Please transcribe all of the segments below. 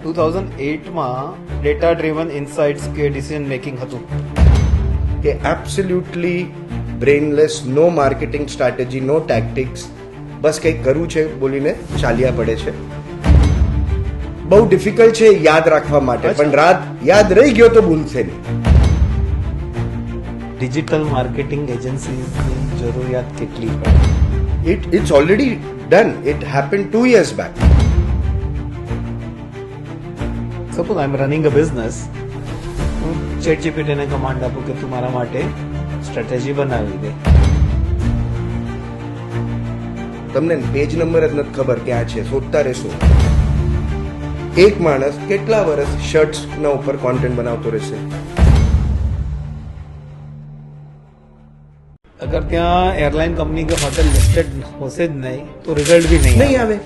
2008માં data driven ઇનસાઇટ્સ કે decision making હતું કે એબ્સોલ્યુટલી બ્રેનલેસ, નો માર્કેટિંગ સ્ટ્રેટેજી, નો ટેક્ટિક્સ, બસ કંઈક કરવું છે બોલીને ચાલ્યા પડે છે. બહુ ડિફિકલ્ટ છે યાદ રાખવા માટે, પણ રાત યાદ રહી ગયો તો ભૂલશે નહીં. ડિજિટલ માર્કેટિંગ એજન્સીની જરૂરિયાત કેટલી પડે? It's already done. It happened 2 years back. Suppose I M running a business, હું ChatGPT ને કમાન્ડ આપું કે તું મારા માટે સ્ટ્રેટેજી બનાવી દે. તમને પેજ નંબર જ નથી ખબર કે આ છે, શોધતા રહેશો. એક માણસ કેટલા વર્ષ શર્ટ્સના ઉપર કોન્ટેન્ટ બનાવતો રહેશે? અગર ત્યાં એરલાઇન કંપની કે હોટેલ લિસ્ટેડ હશે જ નહીં તો રિઝલ્ટ બી નહીં આવે.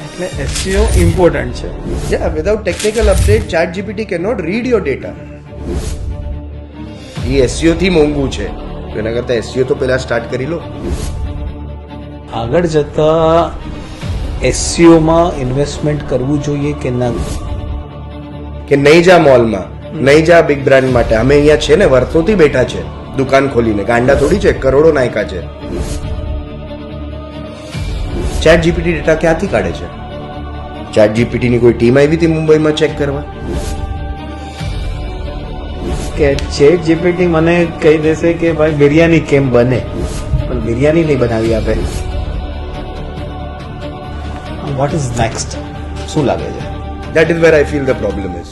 એટલે SEO ઇમ્પોર્ટન્ટ છે. Yeah, without technical update, ChatGPT cannot read your data. A SEO થી મોંઘું છે, તો એના કરતા SEO તો પહેલા સ્ટાર્ટ કરી લો. આગળ જતા SEO માં ઇન્વેસ્ટમેન્ટ કરવું જોઈએ કે ના? કે નહીં જા મોલમાં, નહીં જા બિગ બ્રાન્ડ માટે. અમે અહીંયા છે ને, વર્ષોથી બેઠા છે દુકાન ખોલીને, ગાંડા થોડી છે, કરોડો નાયકા છે. ChatGPT ડેટા ક્યાંથી કાઢે છે? ChatGPT ની કોઈ ટીમ આવી હતી મુંબઈમાં ચેક કરવા? કે ChatGPT મને કહી દેશે કે ભાઈ બિરયાની કેમ બને, પણ બિરયાની નહીં બનાવી આપે. What is next? શું લાગે છે? That is where I feel the problem is.